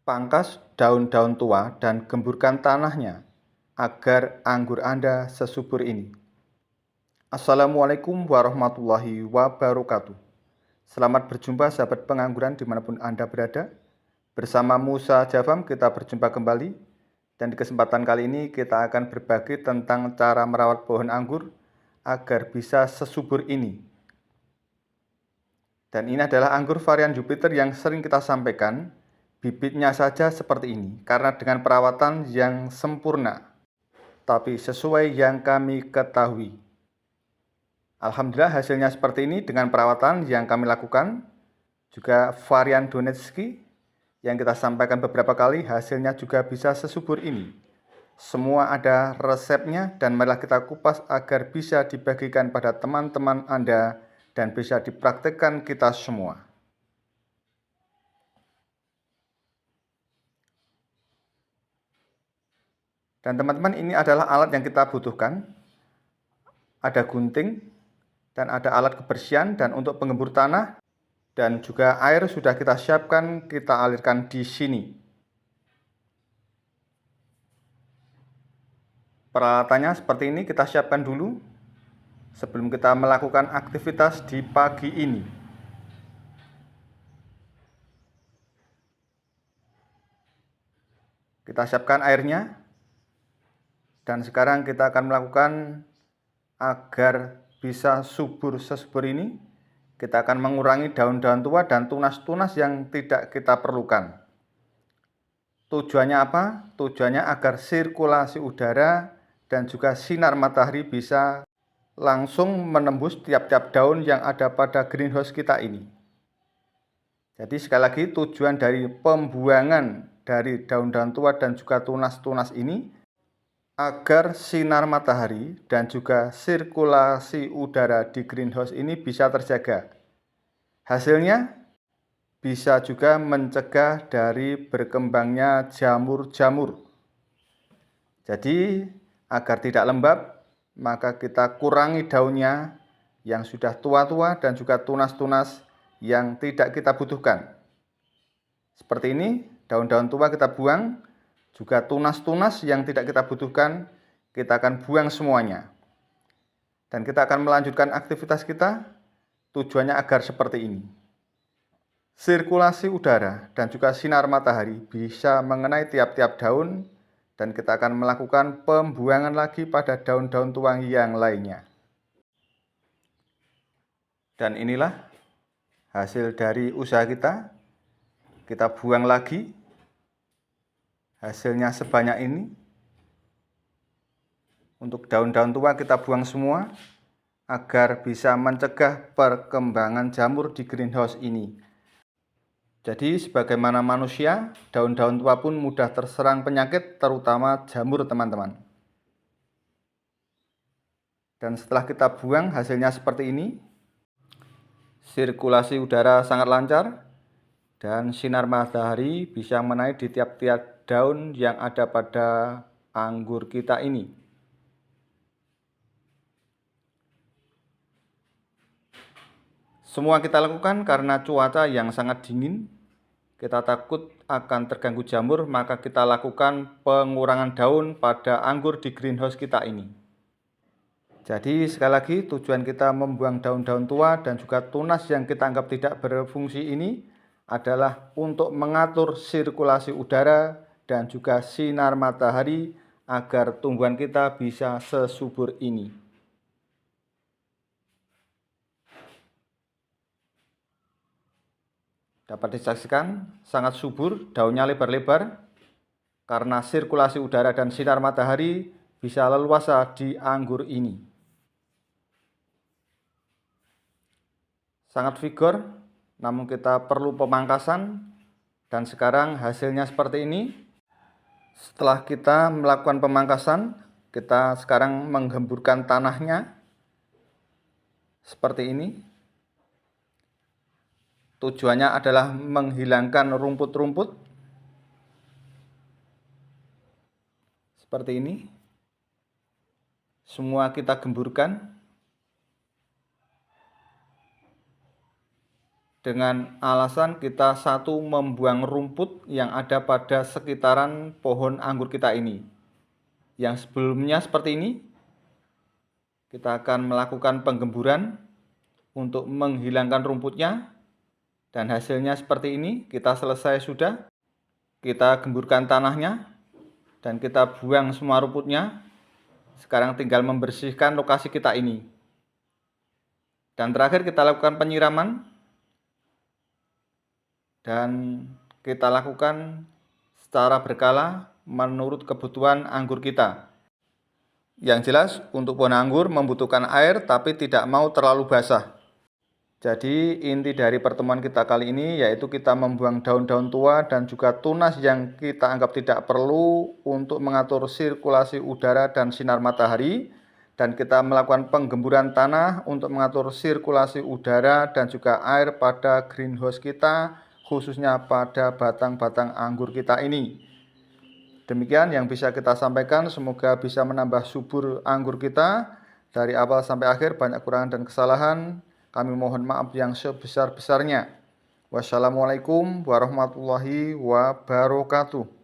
Pangkas daun-daun tua dan gemburkan tanahnya agar anggur Anda sesubur ini. Assalamualaikum warahmatullahi wabarakatuh. Selamat berjumpa sahabat pengangguran dimanapun Anda berada. Bersama Musa Jafam kita berjumpa kembali. Dan di kesempatan kali ini kita akan berbagi tentang cara merawat pohon anggur agar bisa sesubur ini. Dan ini adalah anggur varian Jupiter yang sering kita sampaikan. Bibitnya saja seperti ini, karena dengan perawatan yang sempurna, tapi sesuai yang kami ketahui. Alhamdulillah hasilnya seperti ini dengan perawatan yang kami lakukan. Juga varian Donetsky yang kita sampaikan beberapa kali, hasilnya juga bisa sesubur ini. Semua ada resepnya dan marilah kita kupas agar bisa dibagikan pada teman-teman Anda dan bisa dipraktikkan kita semua. Dan teman-teman, ini adalah alat yang kita butuhkan. Ada gunting dan ada alat kebersihan, dan untuk penggembur tanah dan juga air sudah kita siapkan, kita alirkan di sini. Peralatannya seperti ini, kita siapkan dulu sebelum kita melakukan aktivitas di pagi ini. Kita siapkan airnya. Dan sekarang kita akan melakukan agar bisa subur sesubur ini. Kita akan mengurangi daun-daun tua dan tunas-tunas yang tidak kita perlukan. Tujuannya apa? Tujuannya agar sirkulasi udara dan juga sinar matahari bisa langsung menembus tiap-tiap daun yang ada pada greenhouse kita ini. Jadi sekali lagi, tujuan dari pembuangan dari daun-daun tua dan juga tunas-tunas ini agar sinar matahari dan juga sirkulasi udara di greenhouse ini bisa terjaga. Hasilnya bisa juga mencegah dari berkembangnya jamur-jamur. Jadi agar tidak lembab, maka kita kurangi daunnya yang sudah tua-tua dan juga tunas-tunas yang tidak kita butuhkan. Seperti ini, daun-daun tua kita buang. Juga tunas-tunas yang tidak kita butuhkan, kita akan buang semuanya. Dan kita akan melanjutkan aktivitas kita, tujuannya agar seperti ini. Sirkulasi udara dan juga sinar matahari bisa mengenai tiap-tiap daun, dan kita akan melakukan pembuangan lagi pada daun-daun tua yang lainnya. Dan inilah hasil dari usaha kita. Kita buang lagi. Hasilnya sebanyak ini. Untuk daun-daun tua kita buang semua agar bisa mencegah perkembangan jamur di greenhouse ini. Jadi sebagaimana manusia, daun-daun tua pun mudah terserang penyakit, terutama jamur, teman-teman. Dan setelah kita buang, hasilnya seperti ini. Sirkulasi udara sangat lancar dan sinar matahari bisa menaik di tiap-tiap daun yang ada pada anggur kita ini. Semua kita lakukan karena cuaca yang sangat dingin. Kita takut akan terganggu jamur, maka kita lakukan pengurangan daun pada anggur di greenhouse kita ini. Jadi sekali lagi, tujuan kita membuang daun-daun tua dan juga tunas yang kita anggap tidak berfungsi ini adalah untuk mengatur sirkulasi udara dan juga sinar matahari agar tumbuhan kita bisa sesubur ini. Dapat disaksikan sangat subur, daunnya lebar-lebar karena sirkulasi udara dan sinar matahari bisa leluasa di anggur ini. Sangat vigor, namun kita perlu pemangkasan, dan sekarang hasilnya seperti ini. Setelah kita melakukan pemangkasan, kita sekarang menggemburkan tanahnya seperti ini. Tujuannya adalah menghilangkan rumput-rumput seperti ini. Semua kita gemburkan. dengan alasan kita satu membuang rumput yang ada pada sekitaran pohon anggur kita ini. Yang sebelumnya seperti ini, kita akan melakukan penggemburan untuk menghilangkan rumputnya, dan hasilnya seperti ini. Kita selesai sudah, kita gemburkan tanahnya dan kita buang semua rumputnya. Sekarang tinggal membersihkan lokasi kita ini. Dan terakhir kita lakukan penyiraman. Dan kita lakukan secara berkala menurut kebutuhan anggur kita. Yang jelas untuk pohon anggur membutuhkan air tapi tidak mau terlalu basah. Jadi inti dari pertemuan kita kali ini yaitu kita membuang daun-daun tua dan juga tunas yang kita anggap tidak perlu untuk mengatur sirkulasi udara dan sinar matahari, dan kita melakukan penggemburan tanah untuk mengatur sirkulasi udara dan juga air pada greenhouse kita, khususnya pada batang-batang anggur kita ini. Demikian yang bisa kita sampaikan, semoga bisa menambah subur anggur kita. Dari awal sampai akhir banyak kekurangan dan kesalahan, kami mohon maaf yang sebesar-besarnya. Wassalamualaikum warahmatullahi wabarakatuh.